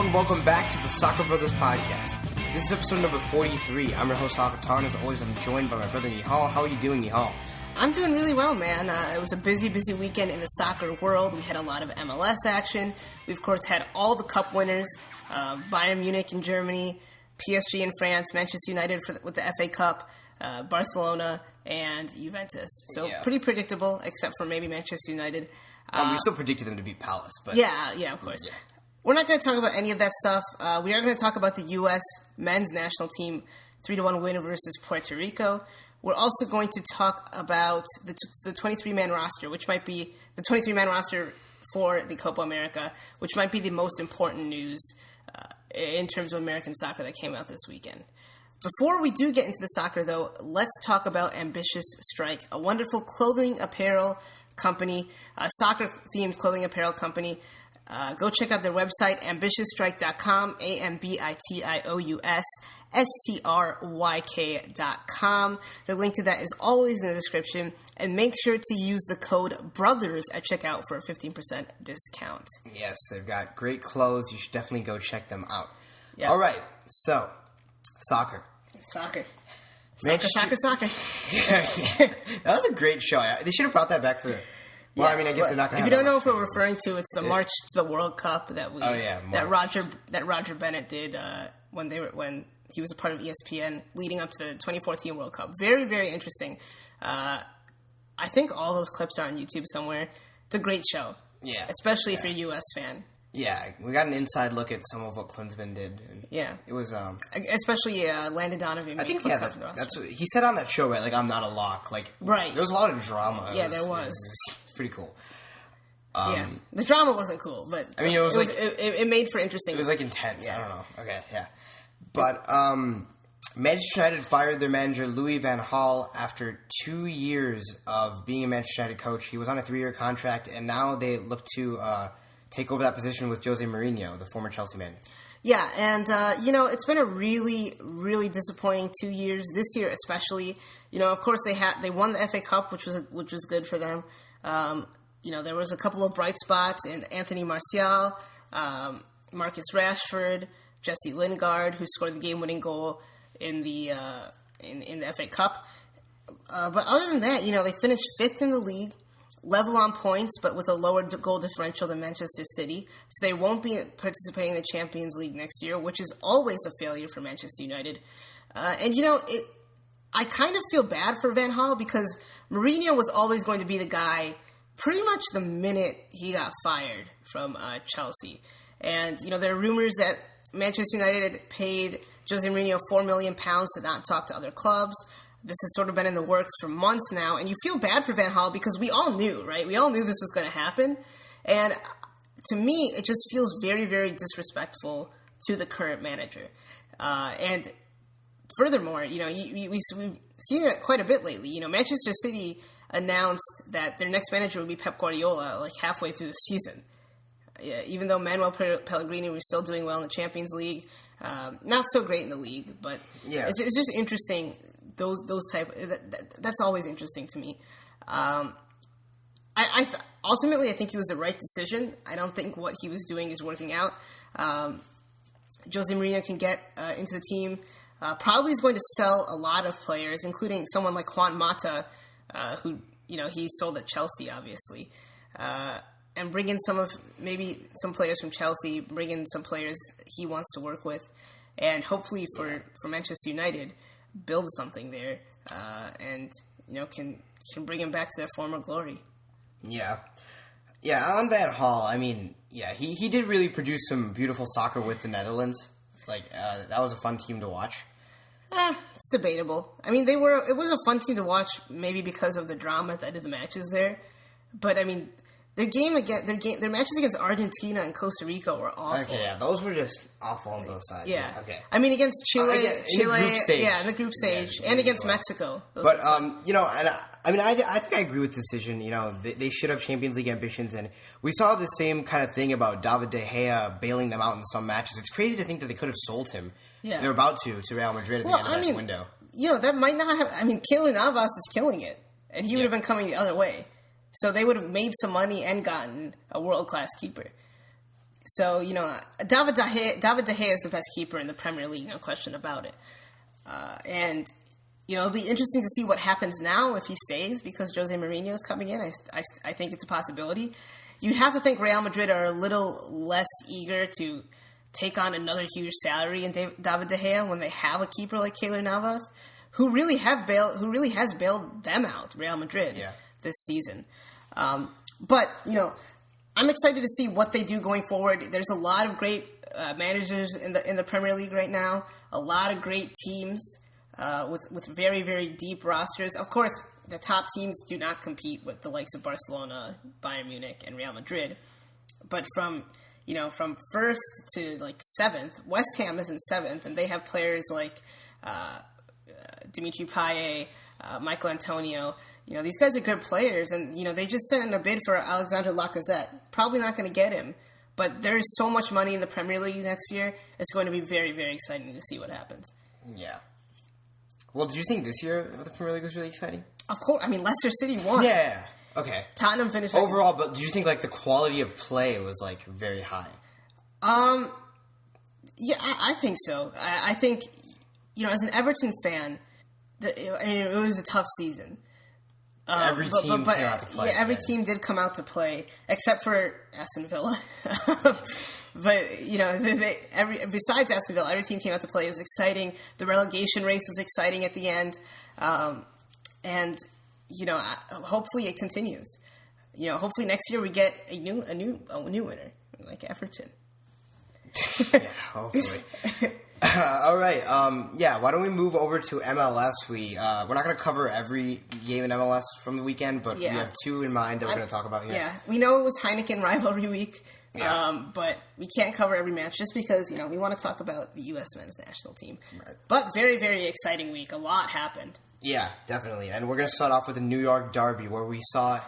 and welcome back to the Soccer Brothers Podcast. This is episode number 43. I'm your host, Avatar, as always, I'm joined by my brother, Nihal. How are you doing, Nihal? I'm doing really well, man. It was a busy weekend in the soccer world. We had a lot of MLS action. We, of course, had all the cup winners, Bayern Munich in Germany, PSG in France, Manchester United with the FA Cup, Barcelona, and Juventus. So pretty predictable, except for maybe Manchester United. We still predicted them to beat Palace, but... Yeah, of course. Yeah. We're not going to talk about any of that stuff. We are going to talk about the U.S. men's national team 3-1 win versus Puerto Rico. We're also going to talk about the 23-man roster, which might be the 23-man roster for the Copa America, which might be the most important news in terms of American soccer that came out this weekend. Before we do get into the soccer, though, let's talk about Ambitious Strike, a wonderful clothing apparel company, a soccer-themed clothing apparel company. Go check out their website, ambitiousstrike.com, AMBITIOUSSTRYK.com. The link to that is always in the description. And make sure to use the code BROTHERS at checkout for a 15% discount. Yes, they've got great clothes. You should definitely go check them out. Yep. All right, so, soccer. Soccer. Yeah. That was a great show. They should have brought that back for the... Well, I guess they're not going to have... If you don't know what we're referring to, it's the March to the World Cup that Roger Bennett did when he was a part of ESPN leading up to the 2014 World Cup. Very, very interesting. I think all those clips are on YouTube somewhere. It's a great show. Yeah. Especially if you're a U.S. fan. Yeah, we got an inside look at some of what Klinsmann did. And it was especially Landon Donovan. I think that's what he said on that show, right? Like, I'm not a lock. Like, right. There was a lot of drama. There was. It's pretty cool. The drama wasn't cool, but it made for interesting. It was like intense. Yeah. I don't know. Okay, yeah, but Manchester United fired their manager Louis van Gaal after 2 years of being a Manchester United coach. He was on a 3-year contract, and now they look to take over that position with Jose Mourinho, the former Chelsea man. Yeah, and, it's been a really, really disappointing 2 years. This year especially. Of course, they won the FA Cup, which was good for them. There was a couple of bright spots in Anthony Martial, Marcus Rashford, Jesse Lingard, who scored the game-winning goal in the FA Cup. But other than that, they finished 5th in the league, level on points, but with a lower goal differential than Manchester City. So they won't be participating in the Champions League next year, which is always a failure for Manchester United. I kind of feel bad for Van Gaal because Mourinho was always going to be the guy pretty much the minute he got fired from Chelsea. And, there are rumors that Manchester United paid Jose Mourinho £4 million to not talk to other clubs. This has sort of been in the works for months now, and you feel bad for Van Gaal because we all knew, right? We all knew this was going to happen, and to me, it just feels very, very disrespectful to the current manager. And furthermore, we've seen it quite a bit lately. Manchester City announced that their next manager would be Pep Guardiola, like halfway through the season. Even though Manuel Pellegrini was still doing well in the Champions League, not so great in the league, but it's just interesting. That's always interesting to me. Ultimately, I think he was the right decision. I don't think what he was doing is working out. Jose Mourinho can get into the team. Probably is going to sell a lot of players, including someone like Juan Mata, who he sold at Chelsea, obviously, and bring in some players from Chelsea, bring in some players he wants to work with, and hopefully for Manchester United, build something there, and can bring him back to their former glory. Yeah, on Van Gaal, he did really produce some beautiful soccer with the Netherlands. Like that was a fun team to watch. It's debatable. It was a fun team to watch, maybe because of the drama that did the matches there, but their matches against Argentina and Costa Rica were awful. Okay, yeah, those were just awful on both sides. Yeah. Okay. Against Chile, in the group stage. Yeah, in the group stage, and against Mexico. But I think I agree with the decision. They should have Champions League ambitions, and we saw the same kind of thing about David De Gea bailing them out in some matches. It's crazy to think that they could have sold him. Yeah. They're about to Real Madrid at the end of this window. That might not have. Keylor Navas is killing it, and he would have been coming the other way. So they would have made some money and gotten a world-class keeper. So, David De Gea is the best keeper in the Premier League, no question about it. And, it'll be interesting to see what happens now if he stays, because Jose Mourinho is coming in. I think it's a possibility. You'd have to think Real Madrid are a little less eager to take on another huge salary in David De Gea when they have a keeper like Keylor Navas, who really has bailed them out, Real Madrid, this season. But, I'm excited to see what they do going forward. There's a lot of great managers in the Premier League right now. A lot of great teams with very, very deep rosters. Of course, the top teams do not compete with the likes of Barcelona, Bayern Munich, and Real Madrid. But from first to seventh, West Ham is in seventh, and they have players like Dimitri Payet, Michael Antonio. These guys are good players, and, they just sent in a bid for Alexandre Lacazette. Probably not going to get him, but there's so much money in the Premier League next year. It's going to be very, very exciting to see what happens. Yeah. Well, did you think this year the Premier League was really exciting? Of course. I mean, Leicester City won. Yeah. Okay. Tottenham finished overall, but do you think the quality of play was very high? Yeah, I think so. I think as an Everton fan, it was a tough season. Every team came out to play. Yeah, every team did come out to play, except for Aston Villa. But, besides Aston Villa, every team came out to play. It was exciting. The relegation race was exciting at the end. And, hopefully it continues. Hopefully next year we get a new winner, like Everton. Yeah, hopefully. All right. Why don't we move over to MLS? We're not going to cover every game in MLS from the weekend, but we have two in mind that we're going to talk about here. Yeah, we know it was Heineken rivalry week, but we can't cover every match just because, we want to talk about the U.S. men's national team. Right. But very, very exciting week. A lot happened. Yeah, definitely. And we're going to start off with the New York Derby, where we saw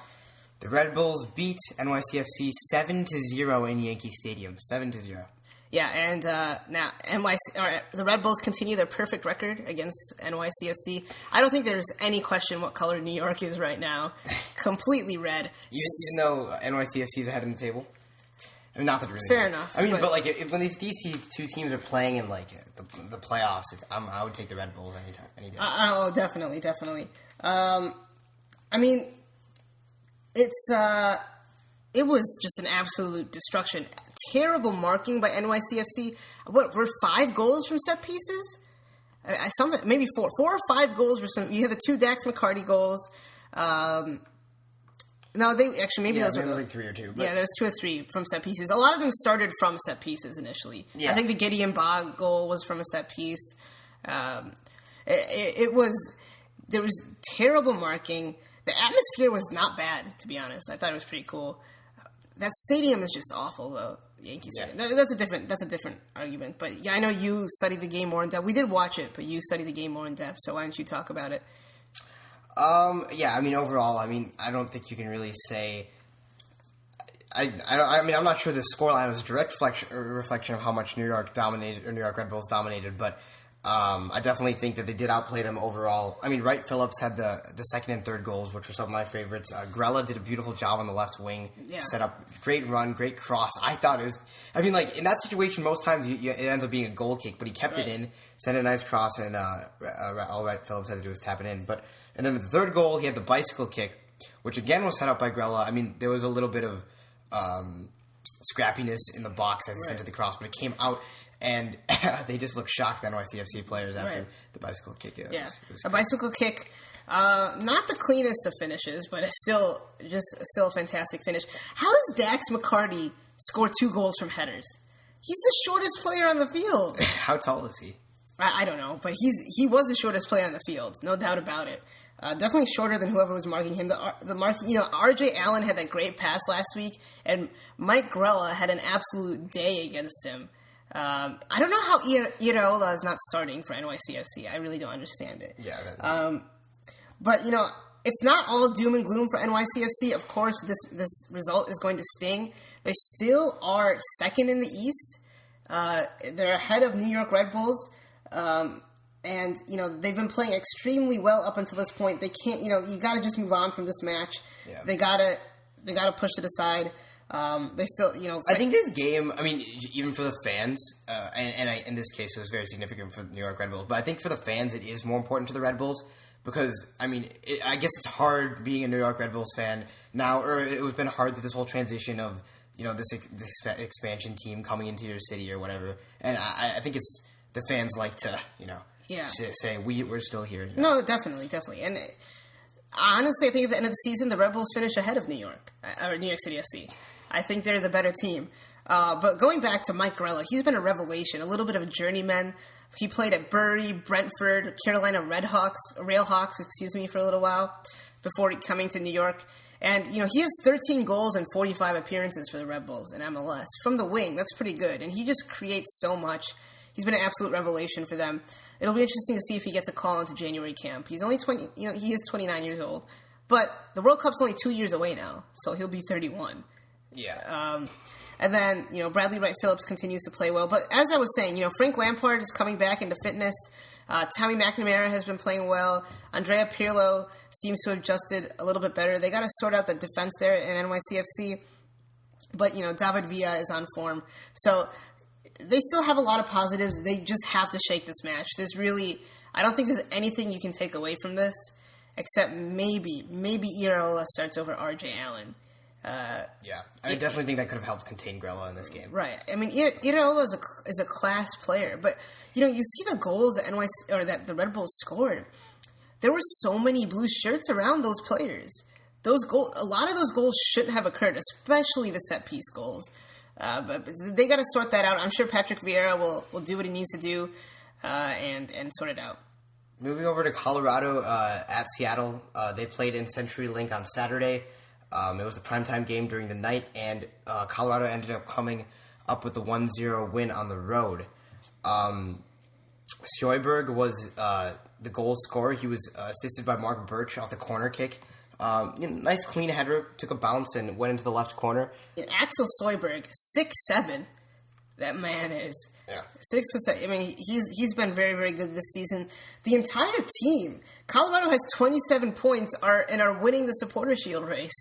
the Red Bulls beat NYCFC 7-0 in Yankee Stadium. 7-0. Yeah, and now the Red Bulls continue their perfect record against NYCFC. I don't think there's any question what color New York is right now. Completely red. Even though NYCFC is ahead in the table? I mean, not that really. Fair enough. I mean, but when these two teams are playing in the playoffs, I would take the Red Bulls any day. Oh, definitely. I mean, it was just an absolute destruction. Terrible marking by NYCFC. What were 5 goals from set pieces? Maybe 4 or 5 goals were some. You had the 2 Dax McCarty goals. No, they actually maybe those were 3 or 2. But. Yeah, there was 2 or 3 from set pieces. A lot of them started from set pieces initially. Yeah. I think the Gideon Bog goal was from a set piece. There was terrible marking. The atmosphere was not bad, to be honest. I thought it was pretty cool. That stadium is just awful, though. Yankee Stadium. Yeah. That's a different argument. But yeah, I know you studied the game more in depth. We did watch it, but you studied the game more in depth. So why don't you talk about it? Yeah. I mean, overall, I don't think you can really say. I'm not sure the scoreline was a direct reflection of how much New York Red Bulls dominated, but. I definitely think that they did outplay them overall. I mean, Wright Phillips had the second and third goals, which were some of my favorites. Grella did a beautiful job on the left wing. Yeah. Set up great run, great cross. I thought it was... I mean, in that situation, most times it ends up being a goal kick, but he kept it in, sent a nice cross, and all Wright Phillips had to do was tap it in. And then the third goal, he had the bicycle kick, which again was set up by Grella. I mean, there was a little bit of scrappiness in the box as he sent it the cross, but it came out... And they just looked shocked, the NYCFC players, after the bicycle kick. It was a bicycle kick. Not the cleanest of finishes, but it's still a fantastic finish. How does Dax McCarty score 2 goals from headers? He's the shortest player on the field. How tall is he? I don't know, but he was the shortest player on the field, no doubt about it. Definitely shorter than whoever was marking him. RJ Allen had that great pass last week, and Mike Grella had an absolute day against him. I don't know how Iraola is not starting for NYCFC. I really don't understand it. Yeah. But, it's not all doom and gloom for NYCFC. Of course, this result is going to sting. They still are second in the East. They're ahead of New York Red Bulls. And, they've been playing extremely well up until this point. They can't, you got to just move on from this match. Yeah. They got to push it aside. They still, I think this game, I mean, even for the fans, in this case it was very significant for the New York Red Bulls, but I think for the fans it is more important to the Red Bulls because, I mean, I guess it's hard being a New York Red Bulls fan now, or it was been hard through this whole transition of, this expansion team coming into your city or whatever, and I think it's the fans like to, say we're still here. No, definitely. And honestly, I think at the end of the season, the Red Bulls finish ahead of New York City FC. I think they're the better team. But going back to Mike Grella, he's been a revelation, a little bit of a journeyman. He played at Bury, Brentford, Carolina Railhawks, for a little while before coming to New York. And, he has 13 goals and 45 appearances for the Red Bulls in MLS. From the wing, that's pretty good. And he just creates so much. He's been an absolute revelation for them. It'll be interesting to see if he gets a call into January camp. He's only 20, he is 29 years old. But the World Cup's only 2 years away now, so he'll be 31. Yeah. And then, Bradley Wright Phillips continues to play well. But as I was saying, Frank Lampard is coming back into fitness. Tommy McNamara has been playing well. Andrea Pirlo seems to have adjusted a little bit better. They got to sort out the defense there in NYCFC. But, David Villa is on form. So they still have a lot of positives. They just have to shake this match. I don't think there's anything you can take away from this, except maybe Iraola starts over RJ Allen. I definitely think that could have helped contain Grella in this game. Right. I mean, Iraola is a class player, but you see the goals that the Red Bulls scored. There were so many blue shirts around those players. A lot of those goals shouldn't have occurred, especially the set piece goals. But they got to sort that out. I'm sure Patrick Vieira will do what he needs to do and sort it out. Moving over to Colorado at Seattle, they played in CenturyLink on Saturday. It was the primetime game during the night, and Colorado ended up coming up with a 1-0 win on the road. Sjøberg was the goal scorer. He was assisted by Mark Birch off the corner kick. Nice clean header, took a bounce and went into the left corner. Axel Sjøberg, 6'7", that man is. Yeah. 6'7". I mean, he's been very, very good this season. The entire team, Colorado has 27 points and are winning the Supporter Shield race,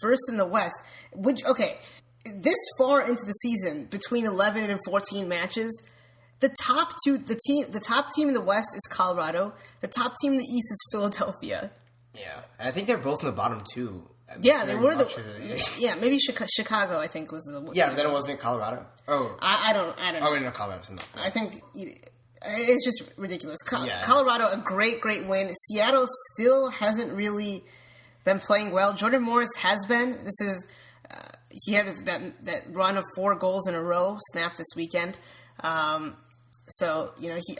first in the West. This far into the season, between 11 and 14 matches, the top team in the West is Colorado. The top team in the East is Philadelphia. Yeah, and I think they're both in the bottom two. Yeah, they were maybe Chicago. I think was the. Yeah, then it wasn't Colorado. Oh, I don't know. Oh, no, Colorado. No. I think it's just ridiculous. Colorado, a great win. Seattle still hasn't really been playing well. Jordan Morris has been. This is he had that run of 4 goals in a row snapped this weekend. So,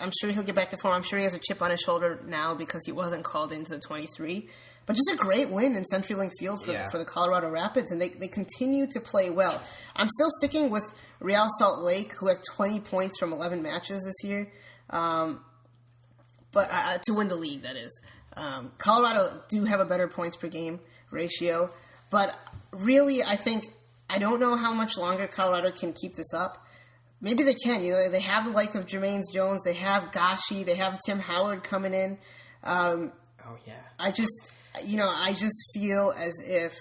I'm sure he'll get back to form. I'm sure he has a chip on his shoulder now because he wasn't called into the 23. But just a great win in CenturyLink Field for the Colorado Rapids, and they continue to play well. I'm still sticking with Real Salt Lake, who have 20 points from 11 matches this year, but to win the league, that is. Colorado do have a better points per game ratio, but really, I don't know how much longer Colorado can keep this up. Maybe they can. They have the likes of Jermaine Jones. They have Gashi. They have Tim Howard coming in. Oh yeah. I just feel as if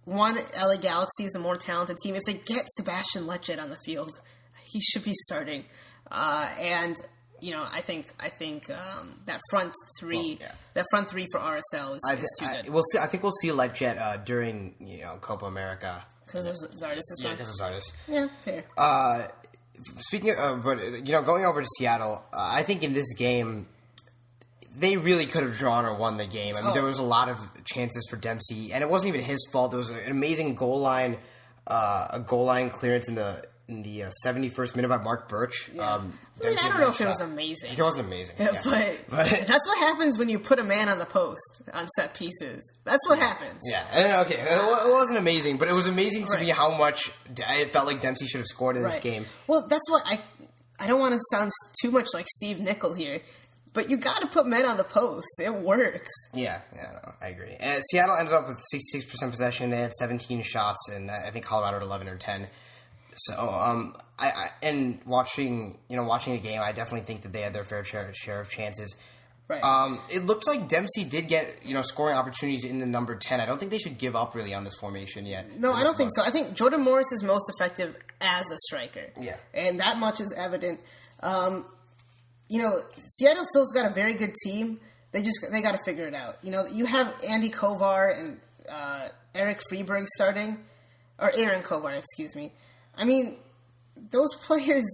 LA Galaxy is the more talented team. If they get Sebastian Lecce on the field, he should be starting. I think that front three, for RSL is too good. We'll see. I think we'll see Lecce during Copa America. Because of Zardes is gone. Yeah, because of Zardes. Yeah, fair. Speaking of, going over to Seattle, I think in this game, they really could have drawn or won the game. I mean, there was a lot of chances for Dempsey, and it wasn't even his fault. There was an amazing goal line clearance in the 71st minute by Mark Birch. Yeah. I don't know if it was amazing. It wasn't amazing. Yeah. But that's what happens when you put a man on the post on set pieces. That's what happens. Yeah. Okay. It wasn't amazing, but it was amazing to me how much it felt like Dempsey should have scored in this game. Well, that's what I don't want to sound too much like Steve Nicol here, but you got to put men on the post. It works. Yeah, no, I agree. Seattle ended up with 66% possession. They had 17 shots, and I think Colorado had 11 or 10. So, watching the game, I definitely think that they had their fair share of chances. Right. It looks like Dempsey did get, scoring opportunities in the number 10. I don't think they should give up really on this formation yet. No, I don't think so. I think Jordan Morris is most effective as a striker. Yeah. And that much is evident. Seattle still's got a very good team. They got to figure it out. You have Andy Kovar and Eric Freeberg starting, or Aaron Kovar, excuse me. I mean, those players,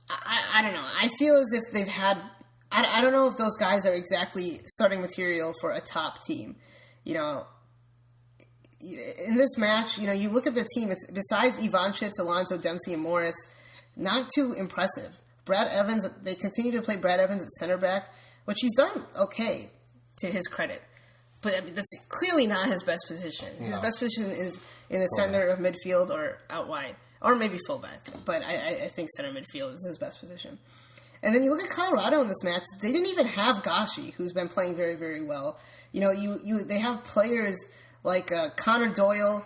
I don't know. I feel as if they've had, I don't know if those guys are exactly starting material for a top team. In this match, you look at the team, it's besides Ivanchitz, Alonso, Dempsey, and Morris, not too impressive. Brad Evans, they continue to play Brad Evans at center back, which he's done okay, to his credit. But that's clearly not his best position. No. His best position is in the center of midfield or out wide, or maybe fullback. But I think center midfield is his best position. And then you look at Colorado in this match; they didn't even have Gashi, who's been playing very, very well. They have players like Connor Doyle,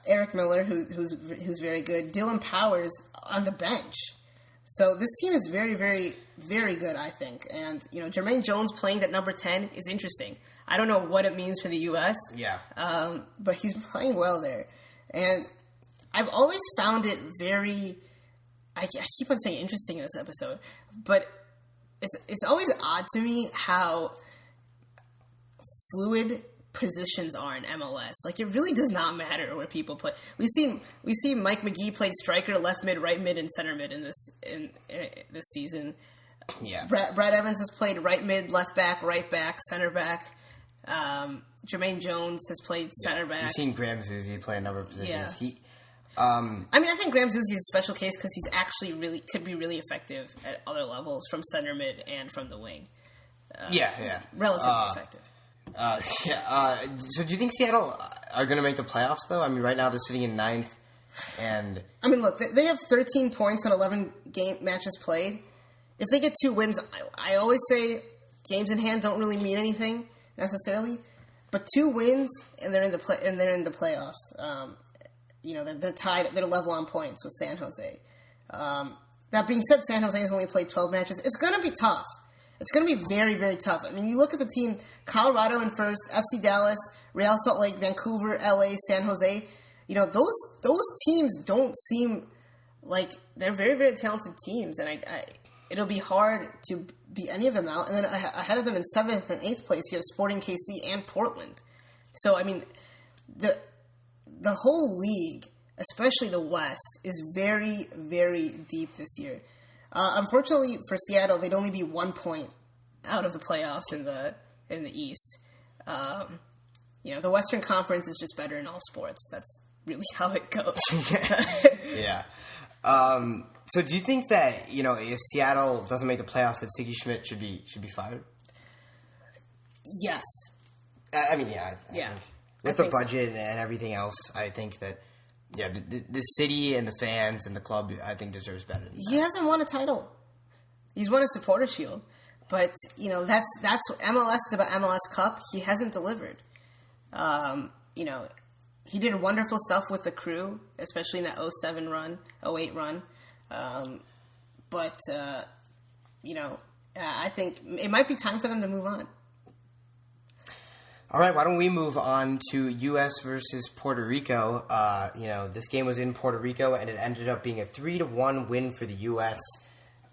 Eric Miller, who's very good, Dylan Powers on the bench. So this team is very, very, very good, I think. And, Jermaine Jones playing that number 10 is interesting. I don't know what it means for the U.S. Yeah. But he's playing well there. And I've always found it very... I keep on saying interesting in this episode. But it's always odd to me how fluid positions are in MLS. Like, it really does not matter where people play. We've seen Mike McGee play striker, left mid, right mid, and center mid in this season. Yeah. Brad Evans has played right mid, left back, center back. Jermaine Jones has played center back. You've seen Graham Zusi play a number of positions. Yeah. I think Graham Zusi is a special case because he's actually could be really effective at other levels from center mid and from the wing. Relatively effective. So do you think Seattle are going to make the playoffs, though? I mean, right now they're sitting in 9th, and... I mean, look, they have 13 points on 11 matches played. If they get 2 wins, I always say games in hand don't really mean anything, necessarily. But 2 wins, and they're in the playoffs. They're tied, they're level on points with San Jose. That being said, San Jose has only played 12 matches. It's going to be tough. It's going to be very, very tough. I mean, you look at the team, Colorado in first, FC Dallas, Real Salt Lake, Vancouver, LA, San Jose. Those teams don't seem like they're very, very talented teams, and it'll be hard to beat any of them out. And then ahead of them in 7th and 8th place, you have Sporting KC and Portland. So, I mean, the whole league, especially the West, is very, very deep this year. Unfortunately for Seattle, they'd only be 1 point out of the playoffs in the East. The Western Conference is just better in all sports. That's really how it goes. Yeah. So do you think that if Seattle doesn't make the playoffs, that Sigi Schmidt should be fired? Yes. I think with the budget and everything else, I think that. Yeah, the city and the fans and the club, I think, deserves better than that. He hasn't won a title. He's won a Supporter Shield. But, that's MLS is about MLS Cup. He hasn't delivered. He did wonderful stuff with the Crew, especially in that 07 run, 08 run. I think it might be time for them to move on. All right, why don't we move on to U.S. versus Puerto Rico? This game was in Puerto Rico, and it ended up being a 3-1 win for the U.S.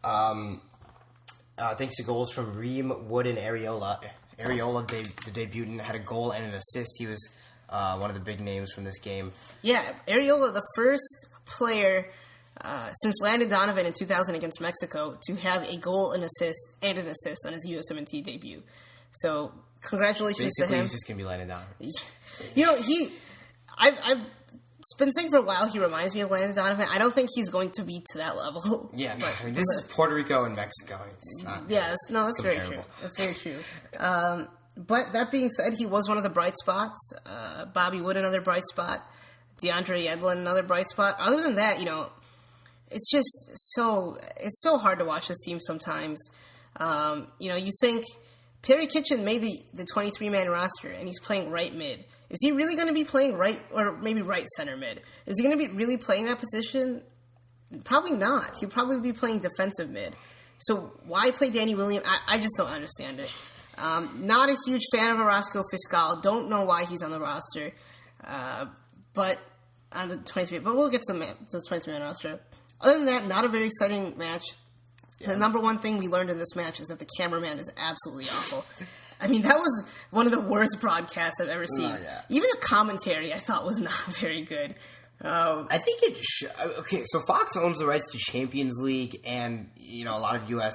Thanks to goals from Reem, Wood, and Areola. Areola, the debutant, had a goal and an assist. He was one of the big names from this game. Yeah, Areola, the first player since Landon Donovan in 2000 against Mexico to have a goal and assist on his USMNT debut. So... congratulations to him. He's just going to be Landon Donovan. I've been saying for a while he reminds me of Landon Donovan. I don't think he's going to be to that level. Yeah, no, this is Puerto Rico and Mexico. It's not. Yeah, that's very true. That's very true. But that being said, he was one of the bright spots. Bobby Wood, another bright spot. DeAndre Yedlin, another bright spot. Other than that, it's just it's so hard to watch this team sometimes. You think Perry Kitchen made the 23-man roster, and he's playing right mid. Is he really going to be playing right, or maybe right center mid? Is he going to be really playing that position? Probably not. He'll probably be playing defensive mid. So why play Danny Williams? I just don't understand it. Not a huge fan of Orozco Fiscal. Don't know why he's on the roster. But on the 23, but we'll get to the 23-man roster. Other than that, not a very exciting match. Yeah. The number one thing we learned in this match is that the cameraman is absolutely awful. I mean, that was one of the worst broadcasts I've ever seen. Even the commentary I thought was not very good. I think okay, so Fox owns the rights to Champions League and, a lot of U.S.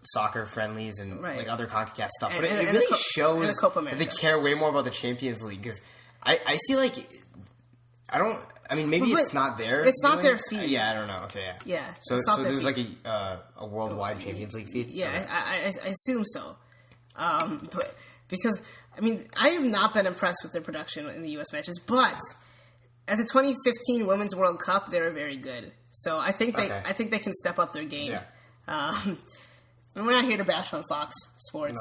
soccer friendlies and like other CONCACAF stuff. But it really shows that they care way more about the Champions League because I see maybe it's not there. It's not their feed. Yeah, I don't know. Okay, yeah. So there's like a worldwide Champions League feed? Yeah, okay. I assume so. But because, I have not been impressed with their production in the U.S. matches, but at the 2015 Women's World Cup, they were very good. So I think they can step up their game. Yeah. We're not here to bash on Fox Sports.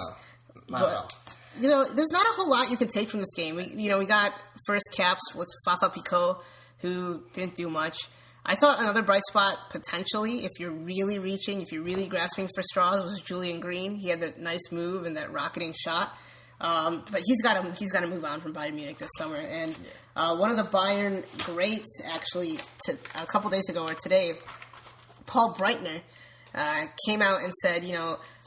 No, not at all. There's not a whole lot you can take from this game. We got first caps with Fafa Picot, who didn't do much. I thought another bright spot, potentially, if you're really reaching, if you're really grasping for straws, was Julian Green. He had that nice move and that rocketing shot. But he's got to move on from Bayern Munich this summer. And one of the Bayern greats, actually, a couple days ago or today, Paul Breitner, came out and said,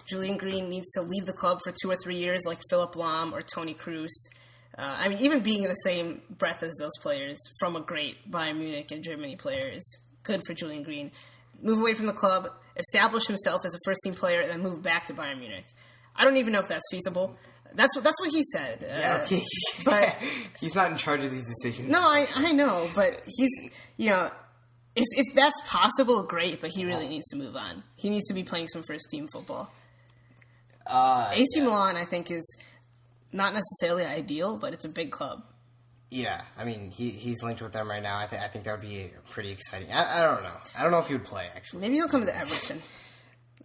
Julian Green needs to leave the club for 2 or 3 years like Philip Lahm or Toni Kroos. Even being in the same breath as those players from a great Bayern Munich and Germany player is good for Julian Green. Move away from the club, establish himself as a first-team player, and then move back to Bayern Munich. I don't even know if that's feasible. That's what he said. Yeah, okay. But he's not in charge of these decisions. No, I know, but he's, if that's possible, great, but he really needs to move on. He needs to be playing some first-team football. AC Milan, I think, is not necessarily ideal, but it's a big club. Yeah, he's linked with them right now. I think that would be pretty exciting. I don't know. I don't know if he would play, actually. Maybe he'll come to Everton.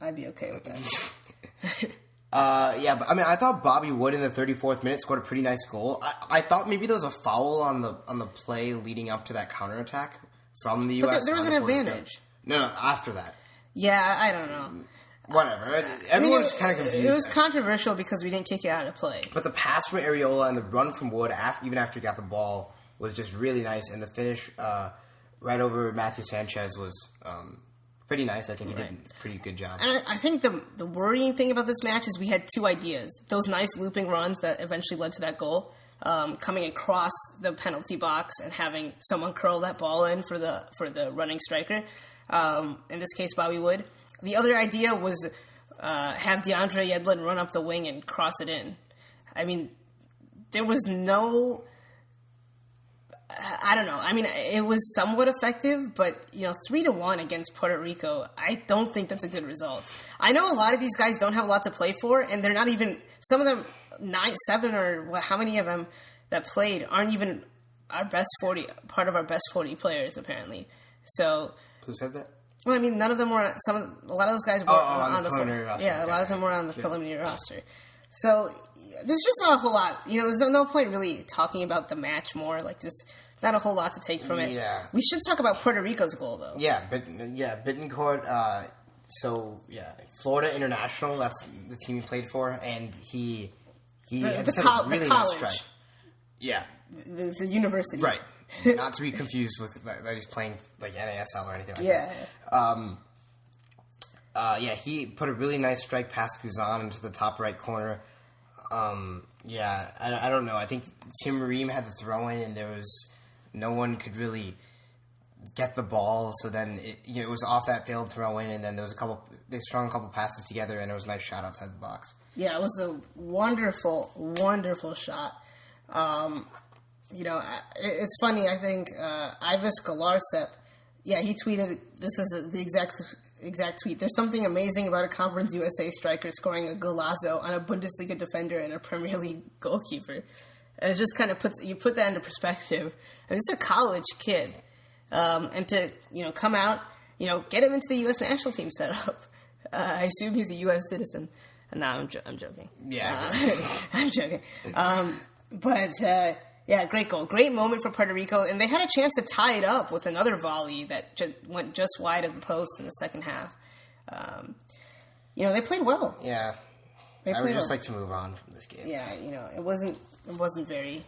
I'd be okay with that. But I thought Bobby Wood in the 34th minute scored a pretty nice goal. I thought maybe there was a foul on the play leading up to that counterattack from the U.S. But there was an advantage. No, after that. Yeah, I don't know. Whatever. Everyone's kind of confused. It was controversial because we didn't kick it out of play. But the pass from Areola and the run from Wood, even after he got the ball, was just really nice. And the finish right over Matthew Sanchez was pretty nice. I think he did a pretty good job. And I think the worrying thing about this match is we had two ideas. Those nice looping runs that eventually led to that goal, coming across the penalty box and having someone curl that ball in for the running striker. In this case, Bobby Wood. The other idea was have DeAndre Yedlin run up the wing and cross it in. There was no... I don't know. It was somewhat effective, but 3-1 against Puerto Rico, I don't think that's a good result. I know a lot of these guys don't have a lot to play for, and they're not even... Some of them, 7 or how many of them that played aren't even our best 40, part of our best 40 players, apparently. So... Who said that? Well, none of them were... A lot of those guys were on the preliminary roster. Yeah, a lot of them were on the preliminary roster. So, there's just not a whole lot. There's no point really talking about the match more. Just not a whole lot to take from it. Yeah. We should talk about Puerto Rico's goal, though. Yeah, Bittencourt, Florida International, that's the team he played for, and he had a really nice strike. Yeah. The university. Right. Not to be confused with that he's playing NASL or anything like that. He put a really nice strike past Guzan into the top right corner. I don't know. I think Tim Ream had the throw in, and there was no one could really get the ball. So then it was off that failed throw in, and then there was they strung a couple passes together, and it was a nice shot outside the box. Yeah, it was a wonderful, wonderful shot. It's funny, I think, Ivis Galarsep, he tweeted, this is the exact tweet, there's something amazing about a Conference USA striker scoring a golazo on a Bundesliga defender and a Premier League goalkeeper. And it just kind of put that into perspective. And it's a college kid. And to, come out, get him into the U.S. national team setup. I assume he's a U.S. citizen. No, I'm joking. Yeah. I'm joking. Yeah, great goal. Great moment for Puerto Rico. And they had a chance to tie it up with another volley that went just wide of the post in the second half. they played well. Yeah. I would just like to move on from this game. Yeah, it wasn't very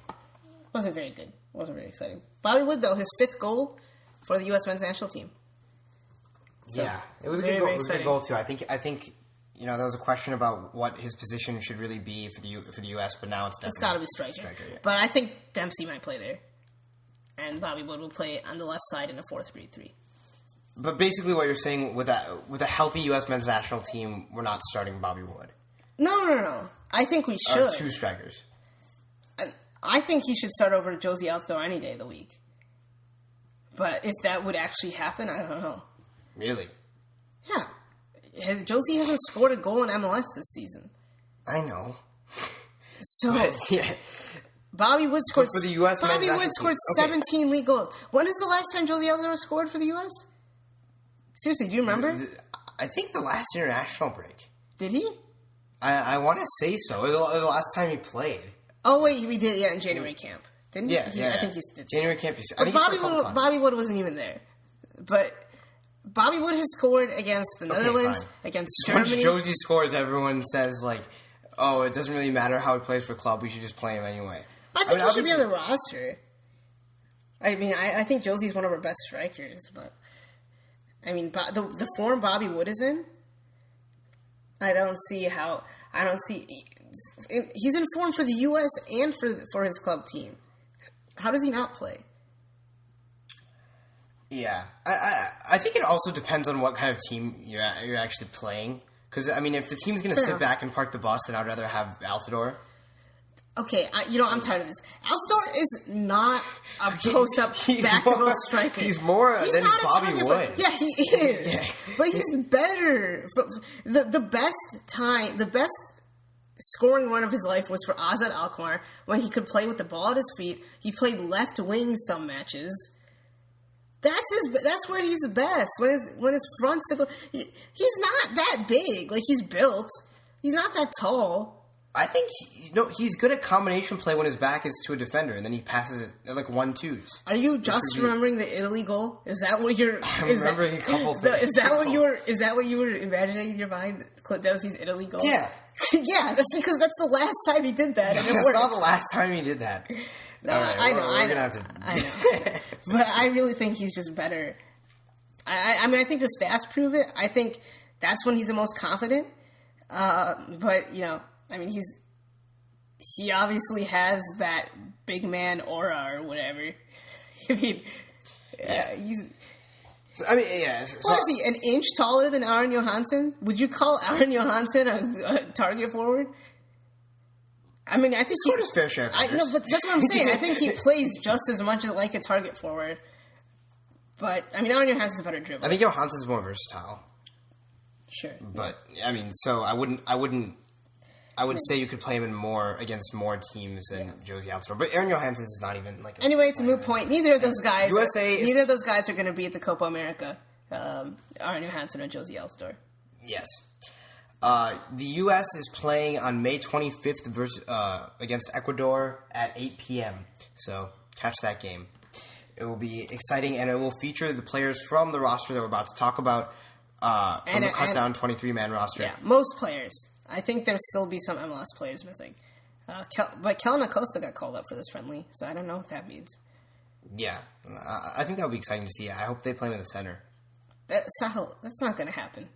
good. It wasn't very exciting. Bobby Wood, though, his 5th goal for the U.S. men's national team. So, yeah, it was a good goal. It was a good goal too. I think there was a question about what his position should really be for the U.S., but now it's got to be striker. Yeah. But I think Dempsey might play there, and Bobby Wood will play on the left side in a 4-3-3. But basically, what you're saying with a healthy U.S. men's national team, we're not starting Bobby Wood. No. I think we should. 2 strikers. I think he should start over Josie Altidore any day of the week. But if that would actually happen, I don't know. Really? Yeah. Josie hasn't scored a goal in MLS this season. I know. So, yeah. Bobby Wood scored. For the U.S. Bobby Wood scored 17 league goals. When is the last time Josie Altidore scored for the U.S.? Seriously, do you remember? I think the last international break. Did he? I want to say so. The last time he played. Oh wait, we did. Yeah, in January camp, didn't he? Yeah. I think he did. January camp. But Bobby Wood wasn't even there. But Bobby Wood has scored against the Netherlands, against Germany. Once Josie scores, everyone says like, "Oh, it doesn't really matter how he plays for club. We should just play him anyway." I think he should be on the roster. I mean, I think Josie's one of our best strikers, but I mean, the form Bobby Wood is in, I don't see. He's in form for the U.S. and for his club team. How does he not play? Yeah, I think it also depends on what kind of team you're actually playing. Because I mean, if the team's going to sit back and park the bus, then I'd rather have Altidore. Okay, I'm tired of this. Altidore is not a post-up back-to-goal striker. He's more than Bobby Wood. Yeah, he is. Yeah. But he's better. The best scoring run of his life was for Azad Alkmaar when he could play with the ball at his feet. He played left wing some matches. That's where he's the best. When his front's to go, he's not that big. Like, he's built. He's not that tall. I think he's good at combination play when his back is to a defender, and then he passes it at like 1-2s. Are you just remembering the Italy goal? Is that what you're? I'm remembering a couple things. Is that what you were imagining in your mind? Clint Dempsey's Italy goal. Yeah, yeah. That's because that's the last time he did that. And that's not the last time he did that. No, right, I know. But I really think he's just better. I mean, I think the stats prove it. I think that's when he's the most confident. But I mean, he obviously has that big man aura or whatever. I mean, he's. I mean, yeah. What is he? An inch taller than Aron Johansson? Would you call Aron Johansson a target forward? I mean, I think he scored his fair share. No, but that's what I'm saying. I think he plays just as much like a target forward. But I mean, Aron Johansson's a better dribbler. I think Johansson's more versatile. Sure, but I mean, so I would say you could play him against more teams than Josie Altidore. But Aron Johansson is not even like. Anyway, it's a moot point. Neither of those guys. Neither of those guys are going to be at the Copa America. Aron Johansson or Josie Altidore. Yes. The U.S. is playing on May 25th against Ecuador at 8 p.m. So catch that game. It will be exciting, and it will feature the players from the roster that we're about to talk about from the cut-down 23-man roster. Yeah, most players. I think there'll still be some MLS players missing. But Kellen Acosta got called up for this friendly, so I don't know what that means. Yeah, I think that would be exciting to see. I hope they play him in the center. Sahil, that's not going to happen.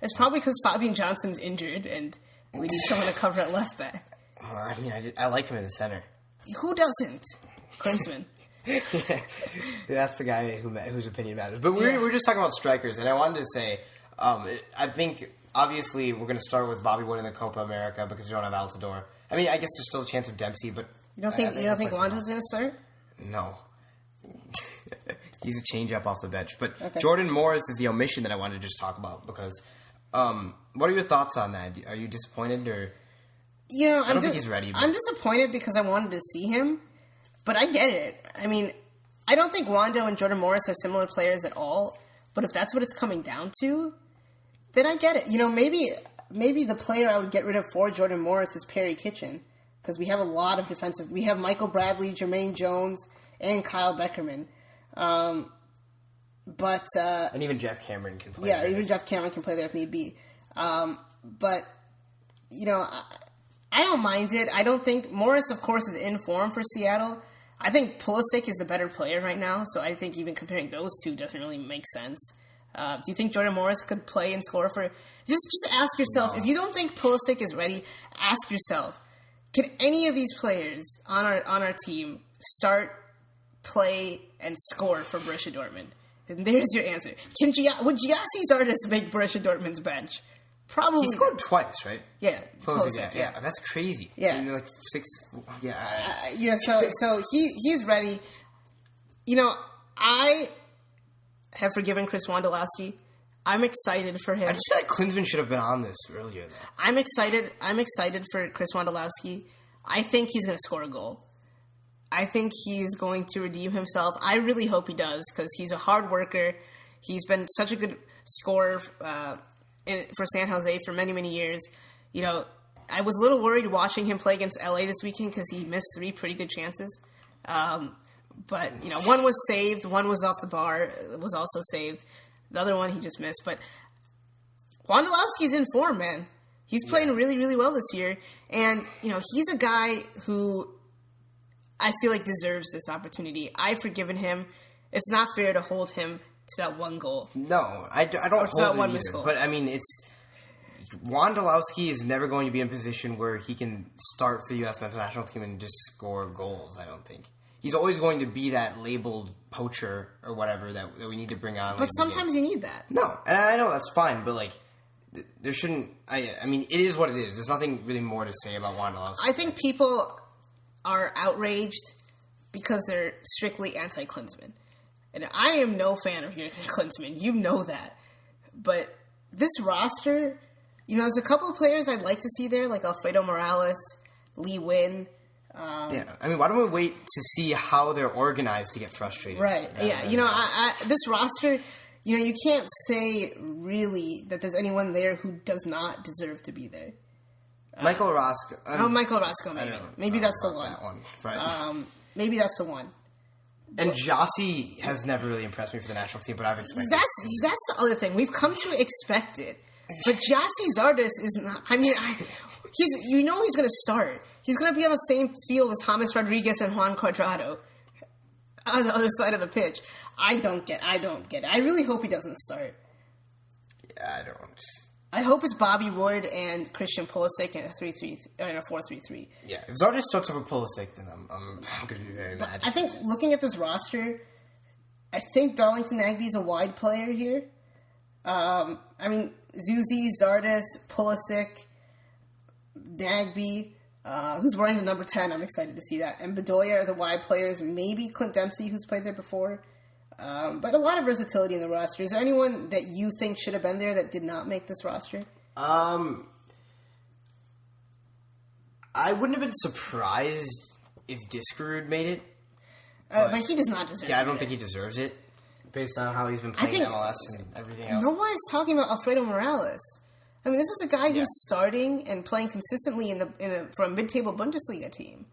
It's probably because Fabian Johnson's injured, and we need someone to cover at left back. Well, I mean, I like him in the center. Who doesn't? Klinsmann. Yeah, that's the guy whose opinion matters. But we were just talking about strikers, and I wanted to say, I think obviously we're going to start with Bobby Wood in the Copa America because we don't have Altidore. I mean, I guess there's still a chance of Dempsey, but you don't think Wando's going to start? No. He's a change-up off the bench. But okay. Jordan Morris is the omission that I wanted to just talk about because what are your thoughts on that? Are you disappointed or? I don't think he's ready. But I'm disappointed because I wanted to see him, but I get it. I mean, I don't think Wando and Jordan Morris are similar players at all, but if that's what it's coming down to, then I get it. Maybe the player I would get rid of for Jordan Morris is Perry Kitchen because we have a lot of defensive. We have Michael Bradley, Jermaine Jones, and Kyle Beckerman. And even Jeff Cameron can play. Yeah, even Jeff Cameron can play there if need be. But, I don't mind it. I don't think... Morris, of course, is in form for Seattle. I think Pulisic is the better player right now, so I think even comparing those two doesn't really make sense. Do you think Jordan Morris could play and score for... Just ask yourself, if you don't think Pulisic is ready, ask yourself, can any of these players on our team start, play, and score for Borussia Dortmund? And there's your answer. Would Giassi Zardes make Borussia Dortmund's bench? Probably. He scored twice, right? Yeah. Pulisic, yeah. That's crazy. Yeah. Like 6... Yeah. So he's ready. I have forgiven Chris Wondolowski. I'm excited for him. I just feel like Klinsmann should have been on this earlier, though. I'm excited for Chris Wondolowski. I think he's going to score a goal. I think he's going to redeem himself. I really hope he does, because he's a hard worker. He's been such a good scorer for San Jose for many, many years. I was a little worried watching him play against LA this weekend because he missed 3 pretty good chances. But, one was saved, one was off the bar, was also saved. The other one he just missed. But Wondolowski's in form, man. He's playing really, really well this year. And, he's a guy who I feel like deserves this opportunity. I've forgiven him. It's not fair to hold him to that one goal. No, I don't hold that one it missed either. goal. But, Wondolowski is never going to be in a position where he can start for the U.S. men's national team and just score goals, I don't think. He's always going to be that labeled poacher or whatever that we need to bring on. But sometimes you need that. No, and I know that's fine, but, there shouldn't... it is what it is. There's nothing really more to say about Wondolowski. I think people are outraged because they're strictly anti-Klinsmann. And I am no fan of Jurgen Klinsmann. You know that. But this roster... there's a couple of players I'd like to see there, like Alfredo Morales, Lee Win. Why don't we wait to see how they're organized to get frustrated? Right. This roster, you can't say really that there's anyone there who does not deserve to be there. Michael Orozco. Michael Orozco, maybe. Maybe that's the one. That one. Right. Maybe that's the one. And Giassi has never really impressed me for the national team, but I've expected it. That's the other thing. We've come to expect it. But Giassi Zardes is not... he's going to start. He's going to be on the same field as James Rodriguez and Juan Cuadrado on the other side of the pitch. I don't get it. I really hope he doesn't start. Yeah, I don't. I hope it's Bobby Wood and Christian Pulisic in a 4-3-3. Yeah, if Zardes starts over Pulisic, then I'm going to be very mad. I think looking at this roster, I think Darlington Nagbe's a wide player here. Zuzi, Zardes, Pulisic, Nagbe, who's wearing the number 10. I'm excited to see that. And Bedoya are the wide players. Maybe Clint Dempsey, who's played there before. But a lot of versatility in the roster. Is there anyone that you think should have been there that did not make this roster? I wouldn't have been surprised if Diskerud made it. But he does not deserve it. Yeah, I don't think he deserves it, based on how he's been playing MLS and everything else. No one is talking about Alfredo Morales. This is a guy who's starting and playing consistently for a mid-table Bundesliga team.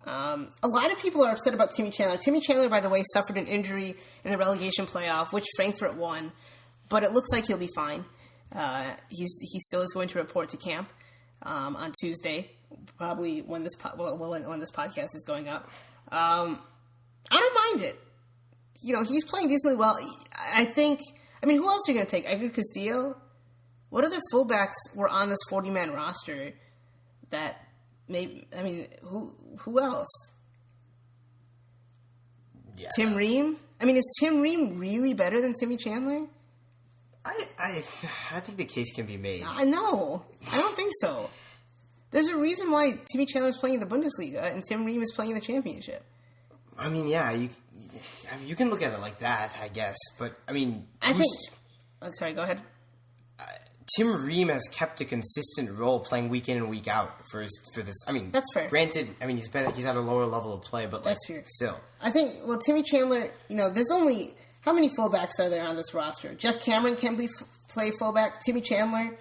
A lot of people are upset about Timmy Chandler. Timmy Chandler, by the way, suffered an injury in the relegation playoff, which Frankfurt won, but it looks like he'll be fine. He still is going to report to camp on Tuesday, probably when this podcast is going up. I don't mind it. He's playing decently well. I think... who else are you going to take? Edgar Castillo? What other fullbacks were on this 40-man roster that maybe... who else? Yeah. Tim Ream? Is Tim Ream really better than Timmy Chandler? I think the case can be made. No, I don't think so. There's a reason why Timmy Chandler is playing in the Bundesliga and Tim Ream is playing in the Championship. You can look at it like that, I guess. But, I think... sorry, go ahead. Tim Ream has kept a consistent role playing week in and week out for this. That's fair. Granted, he's at a lower level of play, but that's fair. Still. I think, Timmy Chandler, there's only... How many fullbacks are there on this roster? Jeff Cameron can play fullback. Timmy Chandler,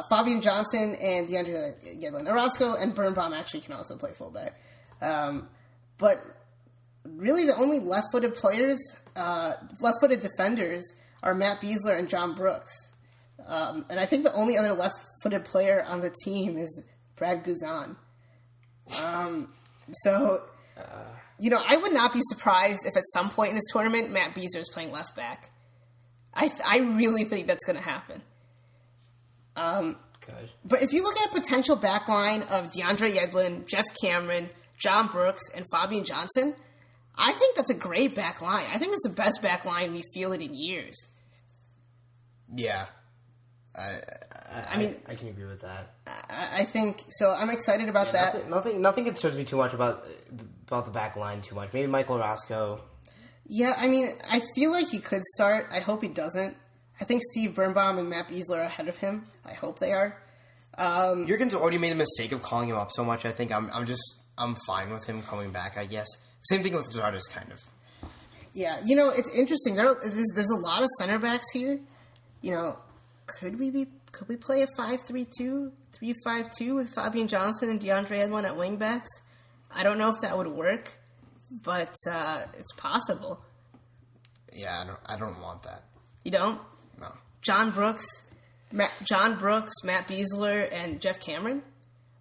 Fabian Johnson, and DeAndre Yedlin. Orozco and Birnbaum actually can also play fullback. But really the only left-footed defenders are Matt Beasler and John Brooks. And I think the only other left-footed player on the team is Brad Guzan. I would not be surprised if at some point in this tournament, Matt Beazer is playing left back. I really think that's going to happen. Good. But if you look at a potential backline of DeAndre Yedlin, Jeff Cameron, John Brooks, and Fabian Johnson, I think that's a great back line. I think it's the best back line we've fielded in years. Yeah. I mean, I can agree with that. I think so. I'm excited about that. Nothing concerns me too much about the back line too much. Maybe Michael Orozco. Yeah, I mean, I feel like he could start. I hope he doesn't. I think Steve Birnbaum and Matt Beasley are ahead of him. I hope they are. Jurgen's already made a mistake of calling him up so much. I think I'm fine with him coming back, I guess. Same thing with Zardes, kind of. Yeah, it's interesting. There's a lot of center backs here. Could we play a 5-3-2, 3-5-2 with Fabian Johnson and DeAndre Yedlin at wing backs? I don't know if that would work, but it's possible. Yeah, I don't want that. You don't? No. John Brooks, Matt Beasler, and Jeff Cameron?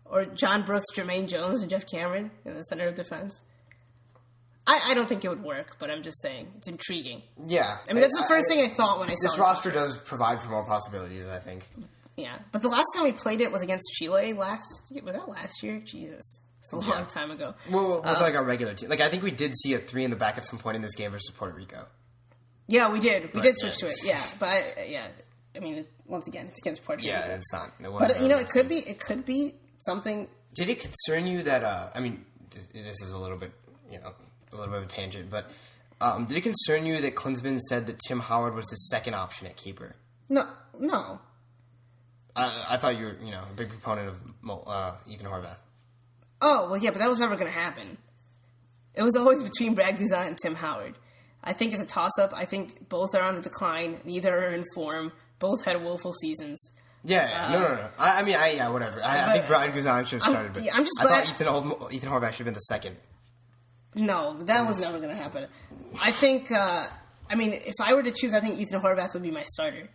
Or John Brooks, Jermaine Jones, and Jeff Cameron in the center of defense? I don't think it would work, but I'm just saying. It's intriguing. Yeah. I mean, that's the first thing I thought when I saw this roster does provide for more possibilities, I think. Yeah. But the last time we played it was against Chile Was that last year? Jesus. It's a long time ago. Well, with like our regular team. Like, I think we did see a 3 in the back at some point in this game versus Puerto Rico. Yeah, we did. We did switch to it. Yeah. But, I mean, once again, it's against Puerto Rico. Yeah, it's not. But, it could be something. Did it concern you that, this is a little bit of a tangent, but did it concern you that Klinsmann said that Tim Howard was his second option at keeper? No. I thought you were, a big proponent of Ethan Horvath. Oh, well, yeah, but that was never going to happen. It was always between Brad Guzan and Tim Howard. I think it's a toss-up. I think both are on the decline. Neither are in form. Both had woeful seasons. Yeah, no. Whatever. I think Brad Guzan should have started, but I'm just glad. I thought Ethan Horvath should have been the second. No, that was never going to happen. I think, if I were to choose, I think Ethan Horvath would be my starter,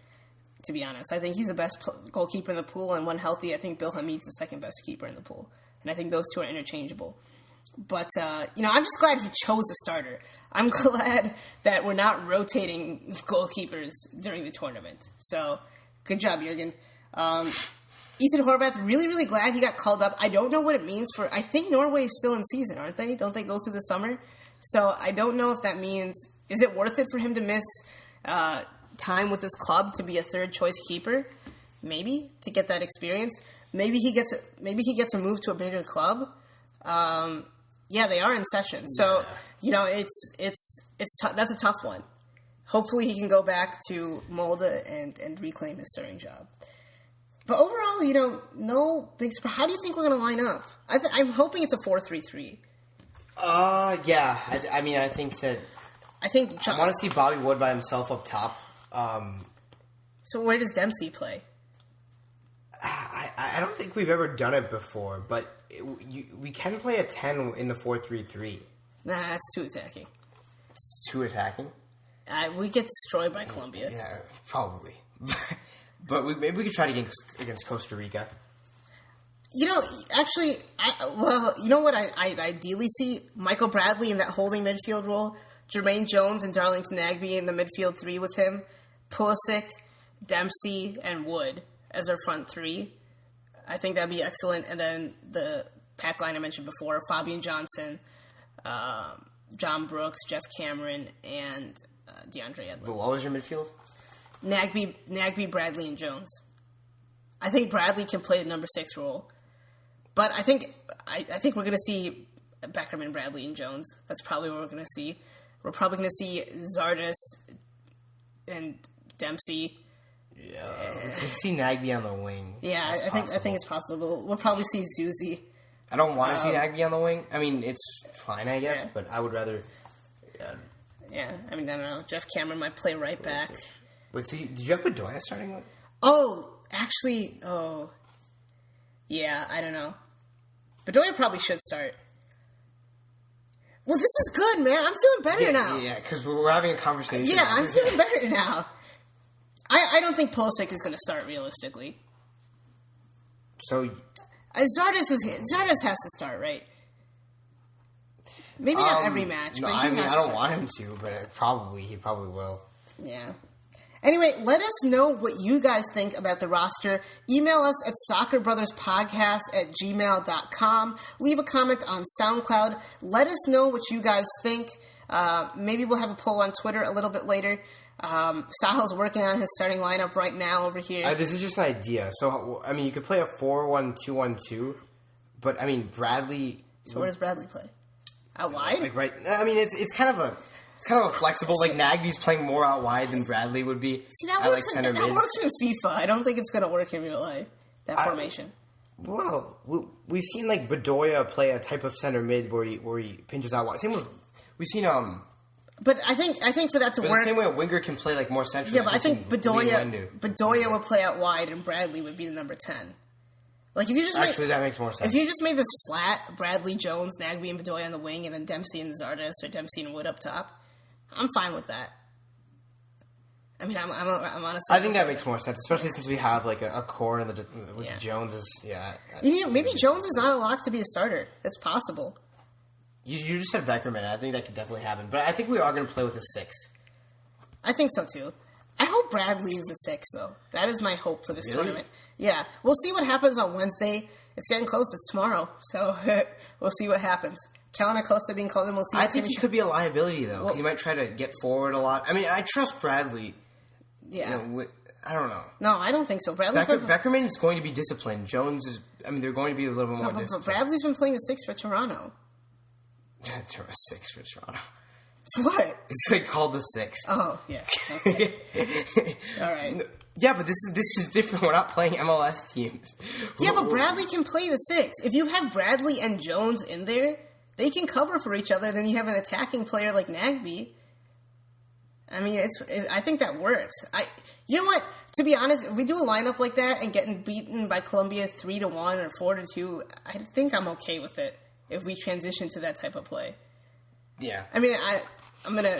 to be honest. I think he's the best goalkeeper in the pool, and when healthy, I think Bill Hamid's the second best keeper in the pool. And I think those two are interchangeable. But, I'm just glad he chose a starter. I'm glad that we're not rotating goalkeepers during the tournament. So, good job, Jurgen. Ethan Horvath, really, really glad he got called up. I don't know what it means for... I think Norway is still in season, aren't they? Don't they go through the summer? So I don't know if that means... Is it worth it for him to miss time with his club to be a third-choice keeper? Maybe, to get that experience. Maybe he gets a move to a bigger club. Yeah, they are in session. So, that's a tough one. Hopefully he can go back to Molde and reclaim his starting job. But overall, no big surprise. How do you think we're going to line up? I'm hoping it's a 4-3-3. Yeah. I think that... I want to see Bobby Wood by himself up top. So where does Dempsey play? I don't think we've ever done it before, but we can play a 10 in the 4-3-3. Nah, that's too attacking. It's too attacking? We get destroyed by Colombia. Yeah, probably. But maybe we could try it against Costa Rica. Actually, what I ideally see? Michael Bradley in that holding midfield role, Jermaine Jones and Darlington Nagbe in the midfield three with him, Pulisic, Dempsey, and Wood as our front three. I think that'd be excellent. And then the pack line I mentioned before, Fabian Johnson, John Brooks, Jeff Cameron, and DeAndre Yedlin. What was your midfield? Nagbe, Bradley, and Jones. I think Bradley can play the number 6 role. But I think we're going to see Beckerman, Bradley, and Jones. That's probably what we're going to see. We're probably going to see Zardes and Dempsey. Yeah, we can see Nagbe on the wing. Yeah, I think it's possible. We'll probably see Zuzi. I don't want to see Nagbe on the wing. I mean, it's fine, I guess, but I would rather... Yeah, I don't know. Jeff Cameron might play right back. Wait, so did you have Bedoya starting with? Yeah, I don't know. Bedoya probably should start. Well, this is good, man. I'm feeling better now. Yeah, because we're having a conversation. Yeah, I'm feeling better now. I don't think Pulisic is going to start realistically. So Zardes has to start, right? Maybe not every match. No, but I don't want him to, but he probably will. Yeah. Anyway, let us know what you guys think about the roster. Email us at SoccerBrothersPodcast@gmail.com. Leave a comment on SoundCloud. Let us know what you guys think. Maybe we'll have a poll on Twitter a little bit later. Sahil's working on his starting lineup right now over here. This is just an idea. So, I mean, you could play a 4-1-2-1-2, but, I mean, Bradley... So where does Bradley play? Out wide? Like, right... I mean, it's kind of a flexible... Like, Nagby's playing more out wide than Bradley would be. See, that works in FIFA. I don't think it's going to work in real life, that formation. Well, we've seen, like, Bedoya play a type of center mid where he pinches out wide. Same with... We've seen... But I think for that to work... the same way a winger can play, like, more centrally. Yeah, but I think Bedoya would play out wide and Bradley would be the number 10. Like, if you just that makes more sense. If you just made this flat, Bradley, Jones, Nagby, and Bedoya on the wing, and then Dempsey and Zardes or Dempsey and Wood up top, I'm fine with that. I mean, I'm honestly... I think that makes more sense, especially since we have, like, a core with Jones is... Yeah. Maybe Jones is not a lock to be a starter. It's possible. You just said Beckerman. I think that could definitely happen. But I think we are going to play with a 6. I think so, too. I hope Bradley is the 6, though. That is my hope for this tournament. Yeah. We'll see what happens on Wednesday. It's getting close. It's tomorrow. So we'll see what happens. Kellen Acosta being called in. We'll see. I think he could be a liability, though, because he might try to get forward a lot. I mean, I trust Bradley. Yeah. I don't know. No, I don't think so. Beckerman is going to be disciplined. Jones is... I mean, they're going to be a little bit more disciplined. But Bradley's been playing the 6 for Toronto. 6 for Toronto. What? It's like called the 6. Oh, yeah. Okay. All right. Yeah, but this is different. We're not playing MLS teams. Yeah, but Bradley can play the 6. If you have Bradley and Jones in there, they can cover for each other. Then you have an attacking player like Nagby. I mean, I think that works. You know what? To be honest, if we do a lineup like that and getting beaten by Colombia 3-1 or 4-2, I think I'm okay with it. If we transition to that type of play. Yeah. I mean, I'm gonna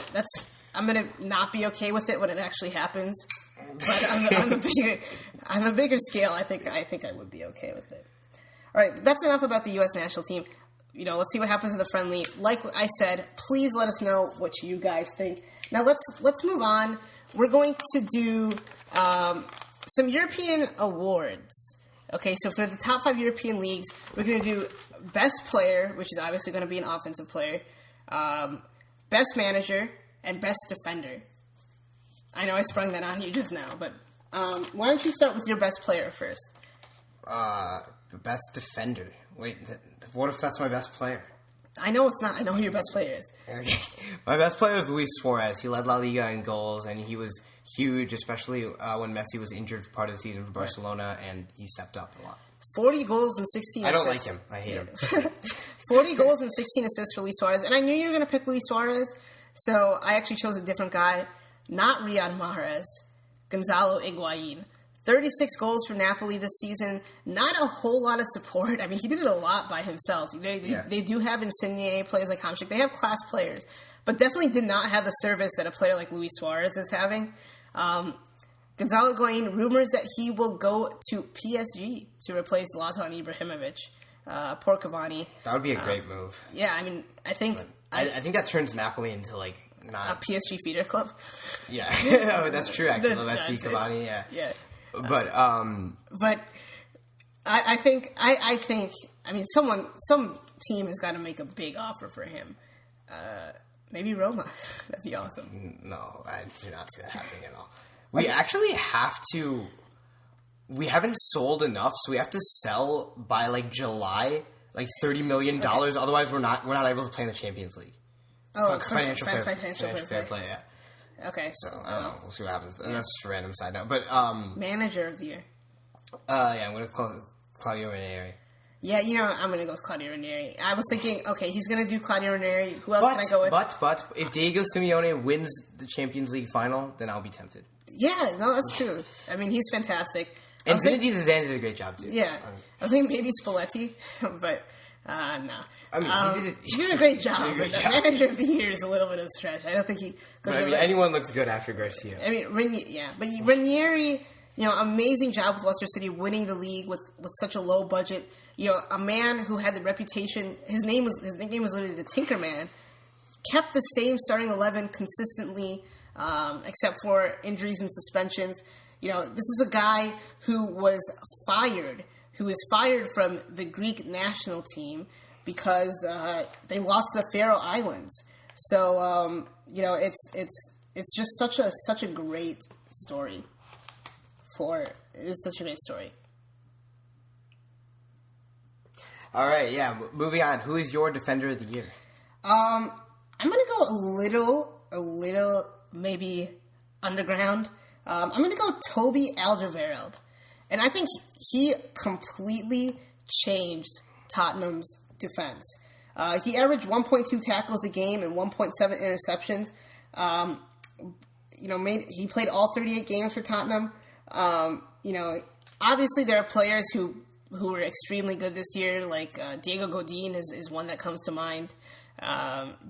not be okay with it when it actually happens. But on the bigger scale, I think I would be okay with it. All right, that's enough about the U.S. national team. Let's see what happens in the friendly. Like I said, please let us know what you guys think. Now let's move on. We're going to do some European awards. Okay, so for the top 5 European leagues, we're going to do best player, which is obviously going to be an offensive player, best manager, and best defender. I know I sprung that on you just now, but why don't you start with your best player first? The best defender. Wait, what if that's my best player? I know it's not. I know who your best player is. Okay. My best player is Luis Suarez. He led La Liga in goals, and he was huge, especially when Messi was injured for part of the season for Barcelona, and he stepped up a lot. 40 goals and 16 assists. I don't like him. I hate him. 40 goals and 16 assists for Luis Suarez, and I knew you were going to pick Luis Suarez, so I actually chose a different guy. Not Riyad Mahrez, Gonzalo Higuain. 36 goals for Napoli this season. Not a whole lot of support. I mean, he did it a lot by himself. They do have Insigne, players like Hamsik. They have class players, but definitely did not have the service that a player like Luis Suarez is having. Gonzalo Higuain, rumors that he will go to PSG to replace Zlatan Ibrahimovic. Poor Cavani. That would be a great move. Yeah, I mean, I think that turns Napoli into, like, not... a PSG feeder club? Yeah. Oh, that's true, actually. Let's see Cavani, yeah. Yeah. But I think some team has got to make a big offer for him. Maybe Roma. That'd be awesome. No, I do not see that happening at all. We actually have to. We haven't sold enough, so we have to sell by like July, like $30 million. Okay. Otherwise, we're not able to play in the Champions League. Oh, financial fair play. Yeah. Okay. So, I don't know. We'll see what happens. Yeah. That's just a random side note. But, manager of the year. Yeah, I'm going to call Claudio Ranieri. Yeah, I'm going to go with Claudio Ranieri. I was thinking, okay, he's going to do Claudio Ranieri. Who else can I go with? But, if Diego Simeone wins the Champions League final, then I'll be tempted. Yeah, no, that's true. I mean, he's fantastic. And Zinedine Zidane did a great job, too. Yeah. I think maybe Spalletti, but No. I mean, he did a great job. Manager of the year is a little bit of a stretch. I don't think he goes over. Anyone looks good after Garcia. I mean, but Ranieri, amazing job with Leicester City winning the league with such a low budget. A man who had the reputation. His nickname was literally the Tinker Man. Kept the same starting 11 consistently, except for injuries and suspensions. This is a guy who was fired from the Greek national team because they lost to the Faroe Islands. So it's just such a great story. It's such a great story. All right, yeah. Moving on. Who is your defender of the year? I'm gonna go a little maybe underground. I'm gonna go Toby Alderweireld. And I think he completely changed Tottenham's defense. He averaged 1.2 tackles a game and 1.7 interceptions. He played all 38 games for Tottenham. Obviously there are players who were extremely good this year, like Diego Godin is one that comes to mind.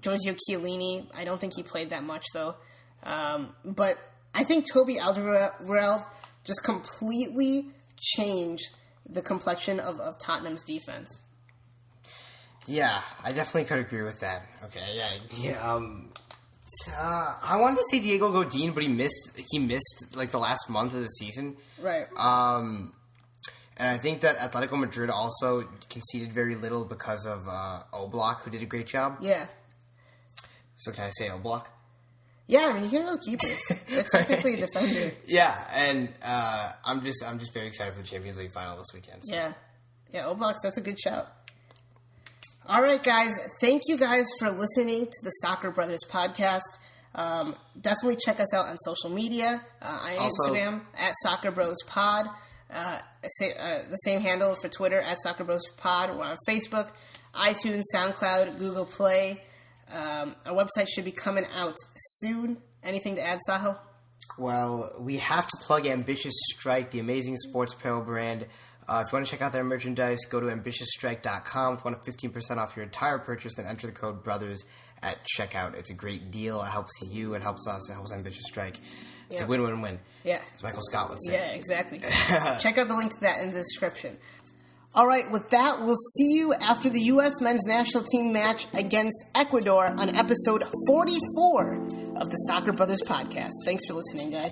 Giorgio Chiellini, I don't think he played that much though. But I think Toby Alderweireld just completely changed the complexion of Tottenham's defense. Yeah, I definitely could agree with that. Okay, yeah. I wanted to say Diego Godin, but he missed like the last month of the season. Right. And I think that Atletico Madrid also conceded very little because of Oblak, who did a great job. Yeah. So can I say Oblak? Yeah, I mean you can go keepers. That's technically a defender. Yeah, and I'm just very excited for the Champions League final this weekend. So. Yeah, Oblak's, that's a good shout. All right, guys. Thank you guys for listening to the Soccer Brothers podcast. Definitely check us out on social media. On Instagram at SoccerBrothersPod. The same handle for Twitter at SoccerBrothersPod. We're on Facebook, iTunes, SoundCloud, Google Play. Our website should be coming out soon. Anything to add, Sahil? Well, we have to plug Ambitious Strike, the amazing sports apparel brand. If you want to check out their merchandise, go to ambitiousstrike.com. If you want 15% off your entire purchase, then enter the code BROTHERS at checkout. It's a great deal. It helps you. It helps us. It helps Ambitious Strike. It's a win-win-win. Yeah. As Michael Scott would say. Yeah, exactly. Check out the link to that in the description. All right, with that, we'll see you after the U.S. men's national team match against Ecuador on episode 44 of the Soccer Brothers podcast. Thanks for listening, guys.